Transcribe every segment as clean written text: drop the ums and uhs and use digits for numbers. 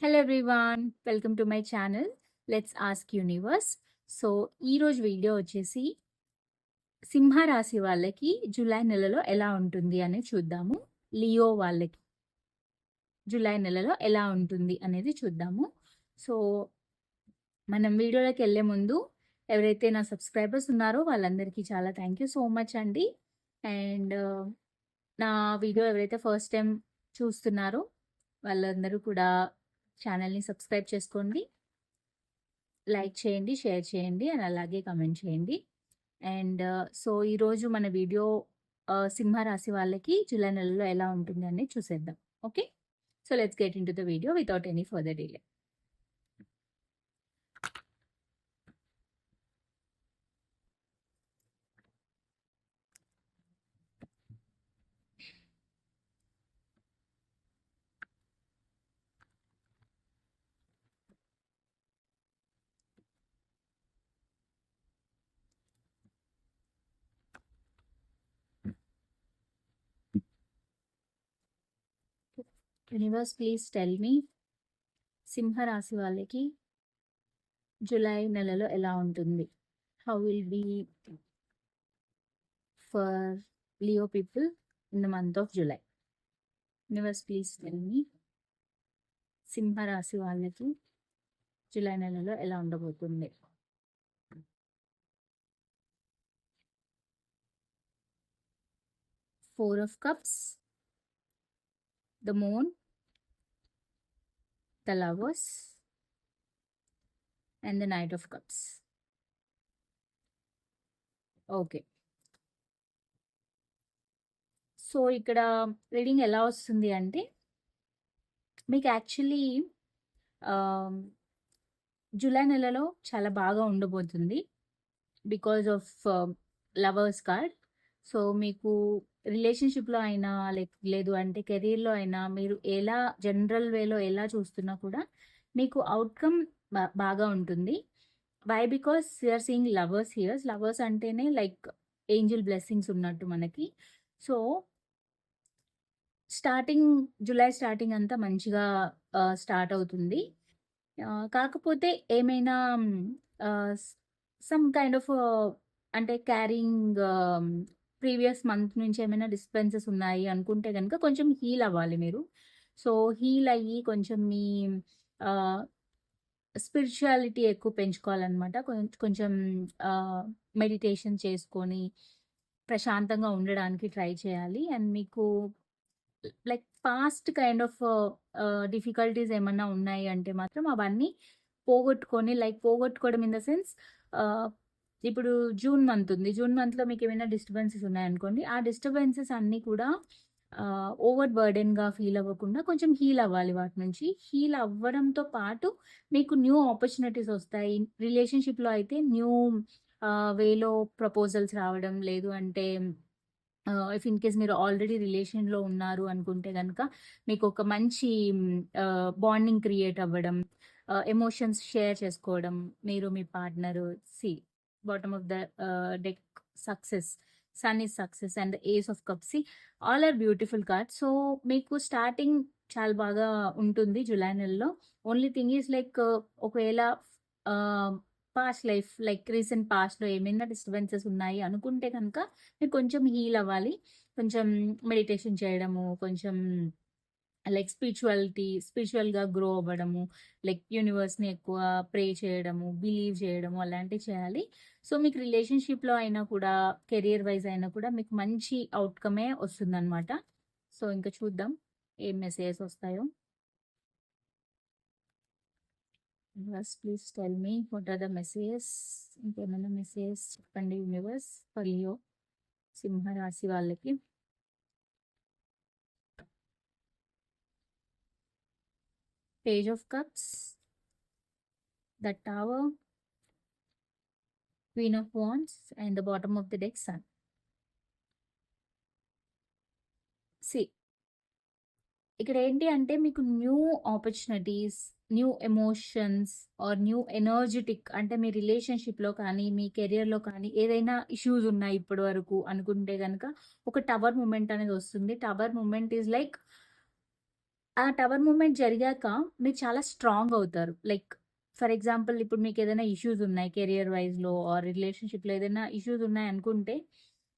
Hello everyone, welcome to my channel let's ask universe. So ఈరోజు video వచ్చేసి సింహ రాశి వాళ్ళకి జూలై నెలలో ఎలా ఉంటుంది అనేది చూద్దాము. లియో వాళ్ళకి జూలై నెలలో ఎలా ఉంటుంది అనేది చూద్దాము. సో మనం వీడియోలోకి వెళ్ళే ముందు ఎవరైతే నా సబ్స్క్రైబర్స్ ఉన్నారో వాళ్ళందరికీ చాలా థ్యాంక్ యూ సో మచ్ అండి. అండ్ నా వీడియో ఎవరైతే ఫస్ట్ టైం చూస్తున్నారో వాళ్ళందరూ కూడా ఛానల్ని సబ్స్క్రైబ్ చేసుకోండి, లైక్ చేయండి, షేర్ చేయండి అండ్ అలాగే కమెంట్ చేయండి. అండ్ సో ఈరోజు మన వీడియో సింహ రాశి వాళ్ళకి జూలై నెలలో ఎలా ఉంటుంది అనేది చూసేద్దాం. Okay, so let's get into the video without any further delay. Universe please tell me, సింహ రాశి వాళ్ళకి జూలై నెలలో ఎలా ఉంటుంది? How will be for leo people in the month of July? Universe please tell me, సింహ రాశి వాళ్ళకి July నెలలో ఎలా ఉండబోతుంది? 4 of Cups, the Moon, the Lovers, and the Knight of Cups. Okay, so ఇక్కడ రీడింగ్ ఎలా వస్తుంది అంటే మీకు యాక్చువల్లీ జూలై నెలలో చాలా బాగా ఉండబోతుంది because of lovers card. So మీకు రిలేషన్షిప్లో అయినా లేదు అంటే కెరీర్లో అయినా మీరు ఎలా జనరల్ వేలో ఎలా చూస్తున్నా కూడా మీకు అవుట్కమ్ బాగా ఉంటుంది. Why? Because you're seeing lovers here's. Lovers అంటేనే లైక్ ఏంజల్ బ్లెస్సింగ్స్ ఉన్నట్టు మనకి. సో జూలై స్టార్టింగ్ అంతా మంచిగా స్టార్ట్ అవుతుంది. కాకపోతే ఏమైనా సమ్ కైండ్ ఆఫ్ అంటే క్యారింగ్ ప్రీవియస్ మంత్ నుంచి ఏమైనా డిస్టర్బెన్సెస్ ఉన్నాయి అనుకుంటే కనుక కొంచెం హీల్ అవ్వాలి మీరు. సో హీల్ అయ్యి కొంచెం మీ స్పిరిచువాలిటీ ఎక్కువ పెంచుకోవాలన్నమాట. కొంచెం మెడిటేషన్ చేసుకొని ప్రశాంతంగా ఉండడానికి ట్రై చేయాలి. అండ్ మీకు like past kind of difficulties ఏమన్నా ఉన్నాయి అంటే మాత్రం అవన్నీ పోగొట్టుకొని, లైక్ పోగొట్టుకోవడం ఇన్ ద సెన్స్ ఇప్పుడు జూన్ మంత్ ఉంది. జూన్ మంత్లో మీకు ఏమైనా డిస్టర్బెన్సెస్ ఉన్నాయనుకోండి, ఆ డిస్టర్బెన్సెస్ అన్నీ కూడా ఓవర్ బర్డెన్గా ఫీల్ అవ్వకుండా కొంచెం హీల్ అవ్వాలి. వాటి నుంచి హీల్ అవ్వడంతో పాటు మీకు న్యూ ఆపర్చునిటీస్ వస్తాయి. రిలేషన్షిప్లో అయితే న్యూ వేలో ప్రపోజల్స్ రావడం, లేదు అంటే ఇఫ్ ఇన్ కేస్ మీరు ఆల్రెడీ రిలేషన్లో ఉన్నారు అనుకుంటే కనుక మీకు ఒక మంచి బాండింగ్ క్రియేట్ అవ్వడం, ఎమోషన్స్ షేర్ చేసుకోవడం, మీరు మీ partner. See bottom of the deck success, sun is success and the ace of cups. All are beautiful cards. So మీకు స్టార్టింగ్ చాలా బాగా ఉంటుంది జూలై నెలలో. ఓన్లీ థింగ్ ఈజ్ లైక్ ఒకవేళ పాస్ట్ లైఫ్ లైక్ రీసెంట్ పాస్ట్లో ఏమైనా డిస్టర్బెన్సెస్ ఉన్నాయి అనుకుంటే కనుక మీరు కొంచెం హీల్ అవ్వాలి. కొంచెం మెడిటేషన్ చేయడము, కొంచెం లైక్ స్పిరిచువల్గా గ్రో అవ్వడము, లైక్ యూనివర్స్ని ఎక్కువ ప్రే చేయడము, బిలీవ్ చేయడము అలాంటివి చేయాలి. సో మీకు రిలేషన్షిప్లో అయినా కూడా, కెరియర్ వైజ్ అయినా కూడా మీకు మంచి అవుట్కమే వస్తుందన్నమాట. సో ఇంకా చూద్దాం ఏం మెసేజెస్ వస్తాయో. Universe please tell me what are the messages. ఇంకేమైనా మెసేజెస్ చెప్పండి యూనివర్స్ ఫర్ లియో సింహ రాశి వాళ్ళకి. Page of cups, the tower, queen of wands and the bottom of the deck sun. See ఇక్కడ ఏంటి అంటే మీకు new opportunities, new emotions are new energetic, అంటే మీ రిలేషన్షిప్లో కానీ మీ కెరియర్లో కానీ ఏదైనా ఇష్యూస్ ఉన్నాయి ఇప్పటి వరకు అనుకుంటే కనుక ఒక టవర్ మూమెంట్ అనేది వస్తుంది. టవర్ మూమెంట్ ఈజ్ లైక్ ఆ టవర్ మూవ్‌మెంట్ జరిగాక మీరు చాలా స్ట్రాంగ్ అవుతారు. లైక్ ఫర్ ఎగ్జాంపుల్ ఇప్పుడు మీకేదైనా ఇష్యూస్ ఉన్నాయి కెరియర్ వైస్‌లో ఆర్ రిలేషన్‌షిప్‌లో ఏదైనా ఇష్యూస్ ఉన్నాయనుకుంటే,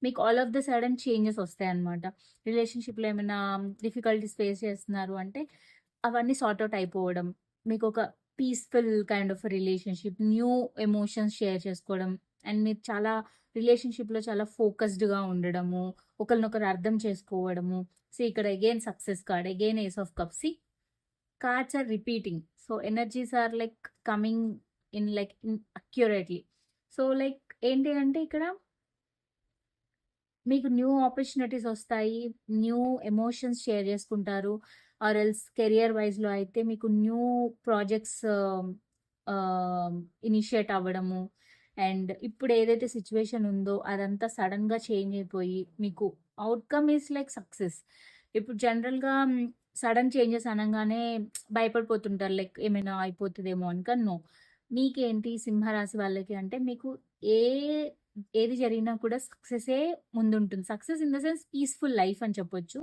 మీకు all of the sudden changes వస్తాయన్నమాట. రిలేషన్‌షిప్‌లో ఏమైనా డిఫికల్టీస్ ఫేస్ చేస్తున్నారు అంటే, అవన్నీ సార్ట్ ఔట్ అయిపోవడం. మీకొక peaceful kind of relationship, new emotions share చేసుకోవడం అండ్ మీరు చాలా రిలేషన్‌షిప్‌లో చాలా ఫోకస్డ్‌గా ఉండడము, ఒకళ్ళనొకరు అర్థం చేసుకోవడము. See ఇక్కడ again success card, again ace of cups. See cards are repeating. So energies are like coming in like in accurately. So like ఏంటి అంటే ఇక్కడ మీకు న్యూ ఆపర్చునిటీస్ వస్తాయి. న్యూ ఎమోషన్స్ షేర్ చేసుకుంటారు. ఆర్ ఎల్స్ కెరియర్ వైస్‌లో అయితే మీకు new projects initiate అవ్వడము. And ఇప్పుడు ఏదైతే సిట్యుయేషన్ ఉందో అదంతా సడెన్‌గా చేంజ్ అయిపోయి మీకు ఔట్‌కమ్ ఈస్ లైక్ సక్సెస్. ఇప్పుడు జనరల్‌గా సడెన్ చేంజెస్ అనంగానే భయపడిపోతుంటారు. లైక్ ఏమైనా అయిపోతదేమో అని. కానీ నో. మీకేంటి సింహరాశి వాళ్ళకి అంటే మీకు ఏ ఏది జరిగినా కూడా సక్సెసే ముందుంటుంది. Success in the sense peaceful life అని చెప్పొచ్చు.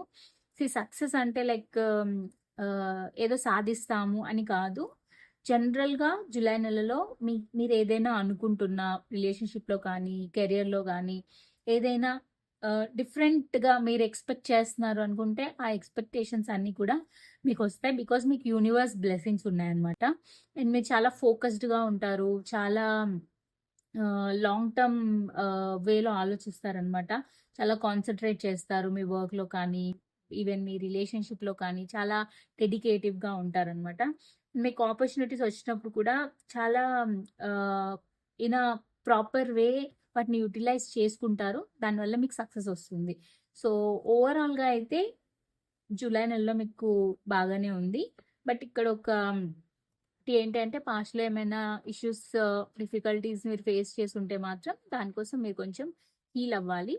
సక్సెస్ అంటే లైక్ ఏదో సాధిస్తాము అని కాదు. జనరల్‌గా జులై నెలలో మీరేదైనా అనుకుంటున్న రిలేషన్‌షిప్‌లో కానీ, కెరియర్‌లో గానీ ఏదైనా డిఫరెంట్‌గా మీరు ఎక్స్‌పెక్ట్ చేస్తున్నారు అనుకుంటే, ఆ ఎక్స్‌పెక్టేషన్స్ అన్నీ కూడా మీకొస్తాయి. బికాజ్ మీకు యూనివర్స్ బ్లెస్సింగ్స్ ఉన్నాయన్నమాట. అండ్ మీరు చాలా ఫోకస్డ్‌గా ఉంటారు. చాలా లాంగ్ టర్మ్ వేలో ఆలోచిస్తారనమాట. చాలా కాన్సంట్రేట్ చేస్తారు మీ వర్క్‌లో కానీ, ఈవెన్ మీ రిలేషన్‌షిప్‌లో కానీ చాలా డెడికేటివ్‌గా ఉంటారనమాట. మీకు ఆపర్చునిటీస్ వచ్చినప్పుడు కూడా చాలా ఆహ్, ఇన్ అ ప్రాపర్ వే వాటిని యుటిలైజ్ చేసుకుంటారు. దానివల్ల మీకు సక్సెస్ వస్తుంది. సో, ఓవరాల్‌గా అయితే జులై నెలలో మీకు బాగానే ఉంది. బట్ ఇక్కడ ఒక ఏంటంటే పాస్ట్‌లో ఏమైనా ఇష్యూస్, డిఫికల్టీస్ మీరు ఫేస్ చేసుంటే మాత్రం దానికోసం మీరు కొంచెం హీల్ అవ్వాలి.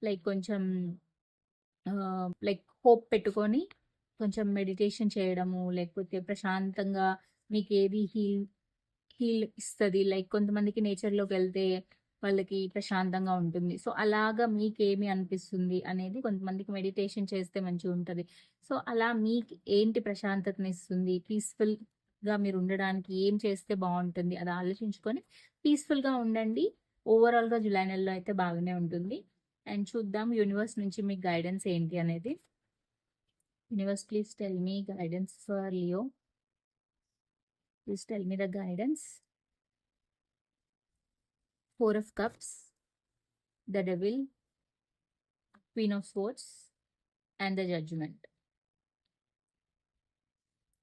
లైక్ కొంచెం లైక్ హోప్ పెట్టుకొని కొంచెం మెడిటేషన్ చేయడము, లేకపోతే ప్రశాంతంగా మీకేది హీల్ హీల్ ఇస్తది. లైక్ కొంతమందికి నేచర్‌లోకెళ్తే వాళ్ళకి ప్రశాంతంగా ఉంటుంది. సో, అలాగా మీకేమి అనిపిస్తుంది అనేది కొంతమందికి మెడిటేషన్ చేస్తే మంచిగుంటది. సో, అలా మీకు ఏంటి ప్రశాంతతనిస్తుంది, పీస్‌ఫుల్‌గా మీరుండడానికి ఏం చేస్తే బావుంటుంది అది ఆలోచించుకొని పీస్‌ఫుల్‌గా ఉండండి. ఓవరాల్‌గా జులై నెలలో అయితే బాగానే ఉంటుంది. అండ్ చూద్దాం యూనివర్స్ నుంచి మీకు గైడెన్స్ ఏంటి అనేది. Universe please tell me guidance for Leo. Please tell me the guidance. 4 of Cups, the Devil, Queen of Swords, and the Judgment.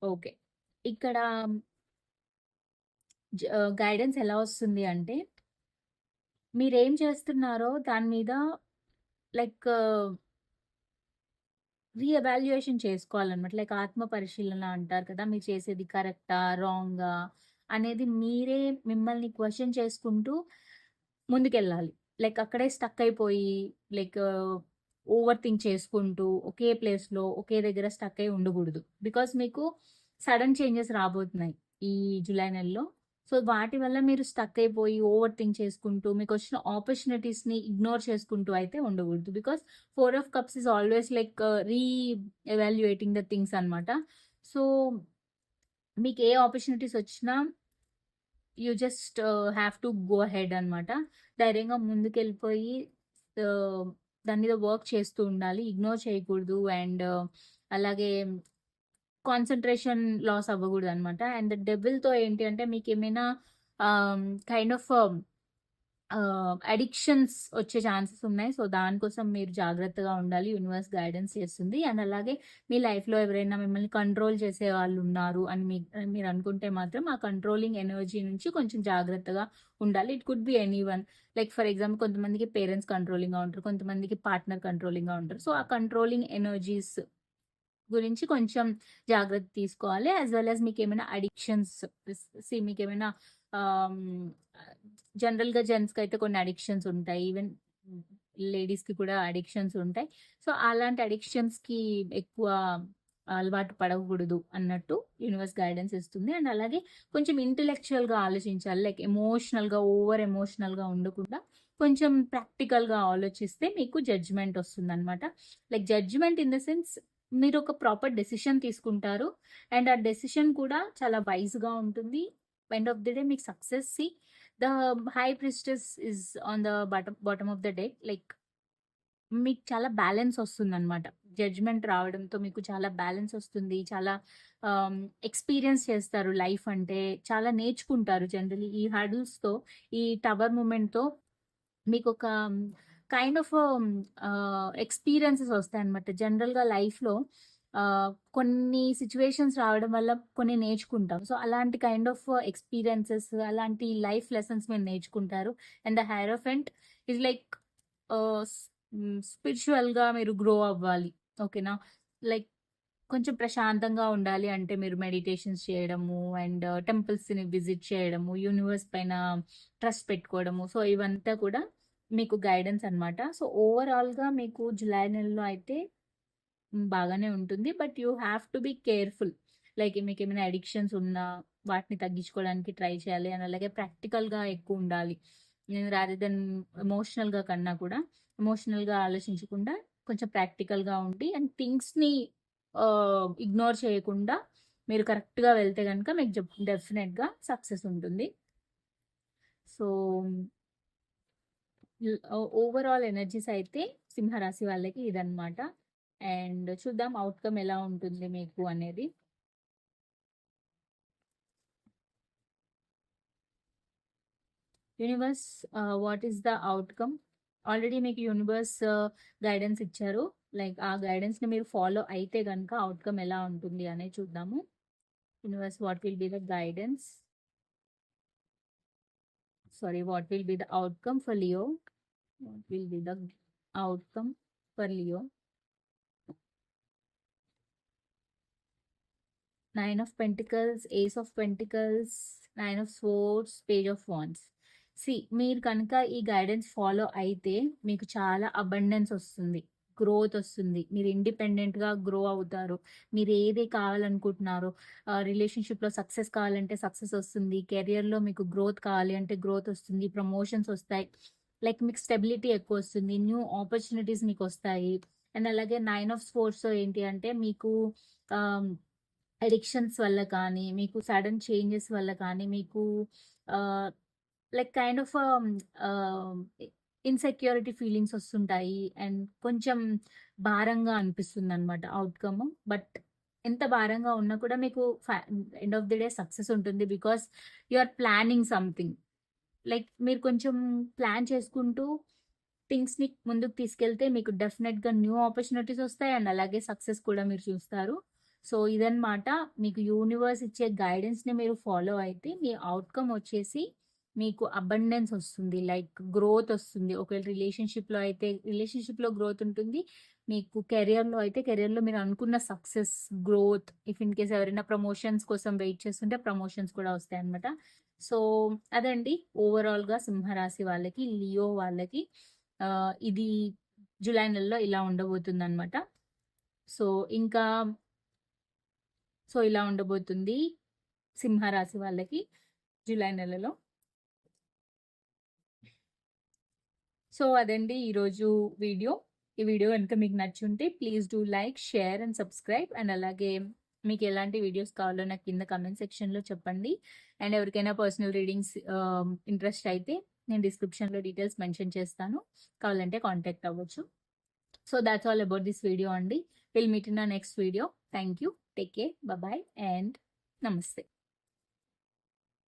Okay. ఇక్కడ గైడెన్స్ ఎలా వస్తుంది అంటే, మీరేం చేస్తున్నారో దాని మీద లైక్ రీఎవాల్యుయేషన్ చేసుకోవాలన్నమాట. లైక్ ఆత్మ పరిశీలన అంటారు కదా! మీరు చేసేది కరెక్టా? రాంగా? అనేది మీరే మిమ్మల్ని క్వెషన్ చేసుకుంటూ ముందుకెళ్ళాలి. లైక్ అక్కడే స్టక్ అయిపోయి లైక్ ఓవర్ థింక్ చేసుకుంటూ ఒకే ప్లేస్‌లో, ఒకే దగ్గర స్టక్ అయ్యి ఉండకూడదు. బికాజ్ మీకు సడెన్ చేంజెస్ రాబోతున్నాయి ఈ జులై నెలలో. సో, వాటి వల్ల మీరు స్టక్ అయిపోయి ఓవర్ థింక్ చేసుకుంటూ మీకొచ్చిన ఆపర్చునిటీస్‌ని ఇగ్నోర్ చేసుకుంటూ అయితే ఉండకూడదు. Because 4 of cups is always like evaluating the things అనమాట. సో, మీకు ఏ ఆపర్చునిటీస్ వచ్చినా you just have to go ahead అనమాట. ధైర్యంగా ముందుకెళ్ళిపోయి ఆహ్, దాని మీద వర్క్ చేస్తూ ఉండాలి. ఇగ్నోర్ చేయకూడదు. అండ్ అలాగే కాన్సంట్రేషన్ లాస్ అవ్వకూడదనమాట. అండ్ డెవిల్‌తో ఏంటి అంటే మీకేమైనా కైండ్ ఆఫ్ అడిక్షన్స్ వచ్చే ఛాన్సెస్ ఉన్నాయి. సో, దానికోసం మీరు జాగ్రత్తగా ఉండాలి. యూనివర్స్ గైడెన్స్ చేస్తుంది. అండ్ అలాగే మీ లైఫ్‌లో ఎవరైనా మిమ్మల్ని కంట్రోల్ చేసేవాళ్ళున్నారు అని మీరనుకుంటే మాత్రం ఆ కంట్రోలింగ్ ఎనర్జీ నుంచి కొంచెం జాగ్రత్తగా ఉండాలి. It could be anyone. Like for example కొంతమందికి పేరెంట్స్ కంట్రోలింగ్‌గా ఉంటారు. కొంతమందికి పార్ట్నర్ కంట్రోలింగ్‌గా ఉంటారు. సో, ఆ కంట్రోలింగ్ ఎనర్జీస్ గురించి కొంచెం జాగ్రత్త తీసుకోవాలి. యాస్ వెల్ యాస్ మీకేమైనా అడిక్షన్స్ మీకేమైనా ఆహ్, జనరల్‌గా జెంట్స్‌కైతే కొన్ని అడిక్షన్స్ ఉంటాయి. ఈవెన్ లేడీస్‌కి కూడా అడిక్షన్స్ ఉంటాయి. సో, అలాంటి అడిక్షన్స్‌కి ఎక్కువ అలవాటు పడకూడదు అన్నట్టు యూనివర్స్ గైడెన్స్ ఇస్తుంది. అండ్ అలాగే కొంచెం ఇంటలెక్చువల్‌గా ఆలోచించాలి. లైక్ ఎమోషనల్‌గా, ఓవర్ ఎమోషనల్‌గా ఉండకుండా కొంచెం ప్రాక్టికల్‌గా ఆలోచిస్తే మీకు జడ్జ్‌మెంట్ వస్తుందనమాట. Like judgment in the sense మీరు ఒక ప్రాపర్ డెసిషన్ తీసుకుంటారు. అండ్ ఆ డెసిషన్ కూడా చాలా వైస్‌గా ఉంటుంది. ఎండ్ ఆఫ్ ది డే మీకు success the high priestess is on the bottom of the day. Like మీకు చాలా బ్యాలెన్స్ వస్తుందనమాట. జడ్జ్‌మెంట్ రావడంతో మీకు చాలా బ్యాలెన్స్ వస్తుంది. చాలా ఆహ్, ఎక్స్‌పీరియన్స్ చేస్తారు లైఫ్ అంటే. చాలా నేర్చుకుంటారు జనరల్లీ ఈ హర్డిల్స్‌తో, ఈ టవర్ మూమెంట్‌తో మీకొక కైండ్ ఆఫ్ ఎక్స్‌పీరియన్సెస్ వస్తాయన్నమాట. జనరల్‌గా లైఫ్‌లో కొన్ని సిట్యుయేషన్స్ రావడం వల్ల కొన్ని నేర్చుకుంటాం. సో, అలాంటి కైండ్ ఆఫ్ ఎక్స్‌పీరియన్సెస్, అలాంటి లైఫ్ లెసన్స్ మీరు నేర్చుకుంటారు. And the hierophant is like స్పిరిచ్యువల్‌గా మీరు గ్రో అవ్వాలి. ఓకేనా? లైక్ కొంచెం ప్రశాంతంగా ఉండాలి అంటే మీరు మెడిటేషన్స్ చేయడము అండ్ టెంపుల్స్‌ని విజిట్ చేయడము, యూనివర్స్ పైన ట్రస్ట్ పెట్టుకోవడము. సో, ఇవంతా కూడా మీకు గైడెన్స్ అనమాట. సో, ఓవరాల్‌గా మీకు జులై నెలలో అయితే బాగానే ఉంటుంది. But you have to be careful. Like మీకేమైనా అడిక్షన్స్ ఉన్నా వాటిని తగ్గించుకోవడానికి ట్రై చేయాలి. అండ్ అలాగే ప్రాక్టికల్‌గా ఎక్కువుండాలి. రాదర్ దెన్ ఎమోషనల్‌గా కన్నా కూడా ఎమోషనల్‌గా ఆలోచించకుండా కొంచెం ప్రాక్టికల్‌గా ఉండి అండ్ థింగ్స్‌ని ఇగ్నోర్ చేయకుండా మీరు కరెక్ట్‌గా వెళ్తే గనుక మీకు డెఫినెట్‌గా సక్సెస్ ఉంటుంది. సో, ఓవరాల్ ఎనర్జీస్ అయితే సింహరాశి వాళ్ళకి ఇదన్నమాట. అండ్ చూద్దాం అవుట్‌కమ్ ఎలా ఉంటుంది మీకు అనేది. Universe what is the outcome? Already మీకు యూనివర్స్ గైడెన్స్ ఇచ్చారు. లైక్ ఆ గైడెన్స్‌ని మీరు ఫాలో అయితే గనుక అవుట్‌కమ్ ఎలా ఉంటుంది అనేది చూద్దాము. Universe what will be the guidance? Sorry, what will be the outcome for Leo? What will be the outcome for Leo? Nine of Pentacles, Ace of Pentacles, Nine of Swords, Page of Wands. మీరు కనుక ఈ guidance follow అయితే మీకు చాలా abundance వస్తుంది, growth వస్తుంది. మీరు ఇండిపెండెంట్‌గా గ్రో అవుతారు. మీరు ఏది కావాలనుకుంటున్నారో రిలేషన్‌షిప్‌లో సక్సెస్ కావాలంటే సక్సెస్ వస్తుంది. కెరియర్‌లో మీకు గ్రోత్ కావాలి అంటే గ్రోత్ వస్తుంది. ప్రమోషన్స్ వస్తాయి. లైక్ మీకు స్టెబిలిటీ ఎక్కువొస్తుంది. న్యూ ఆపర్చునిటీస్ మీకొస్తాయి. అండ్ అలాగే 9 ఆఫ్ స్పోర్ట్స్‌తో ఏంటి అంటే మీకు ఆహ్, అడిక్షన్స్ వల్ల కానీ, మీకు సడెన్ చేంజెస్ వల్ల కానీ, మీకు ఆహ్, లైక్ కైండ్ ఆఫ్ ఆహ్, ఇన్‌సెక్యూరిటీ ఫీలింగ్స్ వస్తుంటాయి. అండ్ కొంచెం భారంగా అనిపిస్తుందనమాట అవుట్‌కమ్. బట్ ఎంత భారంగా ఉన్నా కూడా మీకు end of the day success ఉంటుంది. Because you are planning something. Like మీరు కొంచెం ప్లాన్ చేసుకుంటూ థింగ్స్‌ని ముందుకు తీసుకెళ్తే మీకు డెఫినెట్‌గా న్యూ ఆపర్చునిటీస్ వస్తాయి. అండ్ అలాగే సక్సెస్ కూడా మీరు చూస్తారు. సో, ఇదన్నమాట. మీకు యూనివర్స్ ఇచ్చే గైడెన్స్‌ని మీరు ఫాలో అయితే మీ అవుట్‌కమ్ వచ్చేసి మీకు అబండెన్స్ వస్తుంది. లైక్ గ్రోత్ వస్తుంది. ఒకవేళ రిలేషన్‌షిప్‌లో అయితే రిలేషన్‌షిప్‌లో గ్రోత్ ఉంటుంది. మీకు కెరియర్‌లో అయితే కెరియర్‌లో మీరు అనుకున్న success, growth, if in case ఎవరైనా ప్రమోషన్స్ కోసం వెయిట్ చేస్తుంటే ప్రమోషన్స్ కూడా వస్తాయన్నమాట. సో, అదండి ఓవరాల్‌గా సింహరాశి వాళ్ళకి, లియో వాళ్ళకి ఇది జులై నెలలో ఇలా ఉండబోతుందనమాట. సో, ఇంకా ఇలా ఉండబోతుంది సింహరాశి వాళ్ళకి జులై నెలలో. సో, అదండి ఈరోజు వీడియో. ఈ వీడియో గనుక మీకు నచ్చుంటే please do like, share and subscribe. And అలాగే మీకు ఎలాంటి వీడియోస్ కావాలో నాకు కింద కామెంట్ సెక్షన్‌లో చెప్పండి. అండ్ ఎవరికైనా పర్సనల్ రీడింగ్స్ ఇంట్రెస్ట్ అయితే నేను డిస్క్రిప్షన్‌లో డీటెయిల్స్ మెన్షన్ చేస్తాను. కావాలంటే కాంటాక్ట్ అవ్వచ్చు. So, that's all about this video అండి. Will meet in the next video. Thank you. Take care. Bye bye and నమస్తే.